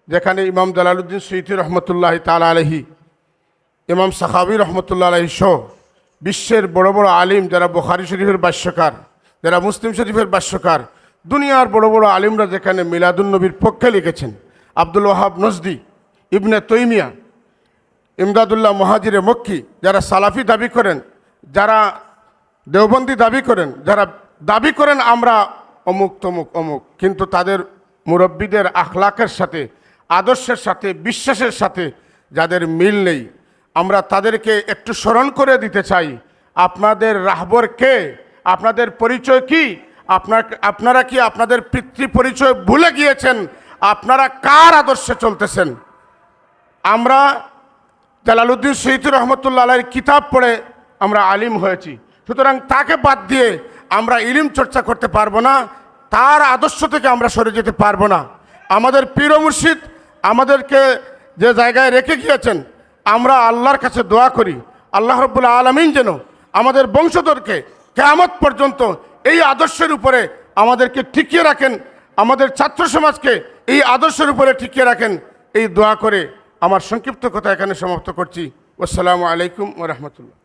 যেখানে ইমাম Jalaluddin Suyuti রহমতুল্লাহ তাআলা আলাইহি, ইমাম সাখাবী রহমতুল্লাহ আলাইহি সহ বিশ্বের বড় বড় আলিম, যারা বুখারী শরীফের ভাষ্যকার, যারা মুসলিম শরীফের ভাষ্যকার, দুনিয়ার বড় বড় আলিমরা যেখানে মিলাদুন্নবীর পক্ষে লিখেছেন, আব্দুল ওয়াহাব নজদি, ইবনে তৈমিয়া, ইমদাদুল্লাহ মুহাজিরে মক্কি, যারা সালাফি দাবি করেন, যারা দেওবন্দি দাবি করেন, যারা দাবি করেন আমরা অমুক তমুক অমুক, কিন্তু তাদের মুরব্বীদের আখলাকের সাথে, আদর্শের সাথে, বিশ্বাসের সাথে যাদের মিল নেই, আমরা তাদেরকে একটু স্মরণ করে দিতে চাই। আপনাদের রাহবর কে? আপনাদের পরিচয় কি? আপনারা কি আপনাদের পিতৃ পরিচয় ভুলে গিয়েছেন? আপনারা কার আদর্শে চলতেছেন? আমরা জালালউদ্দিন সুয়ুতী রহমতুল্লাহ আলাইহির কিতাব পড়ে আমরা আলিম হয়েছি, সুতরাং তাকে বাদ দিয়ে আমরা ইলম চর্চা করতে পারবো না, তার আদর্শ থেকে আমরা সরে যেতে পারবো না। আমাদের পীর মুর্শিদ আমাদেরকে যে জায়গায় রেখে গিয়েছেন, আমরা আল্লাহর কাছে দোয়া করি আল্লাহ রাব্বুল আলামিন যেন আমাদের বংশধরকে কিয়ামত পর্যন্ত এই আদর্শের উপরে আমাদেরকে টিকিয়ে রাখেন, আমাদের ছাত্র সমাজকে এই আদর্শের উপরে টিকিয়ে রাখেন। এই দোয়া করে আমার সংক্ষিপ্ত কথা এখানে সমাপ্ত করছি। আসসালামু আলাইকুম ওয়া রাহমাতুল্লাহ।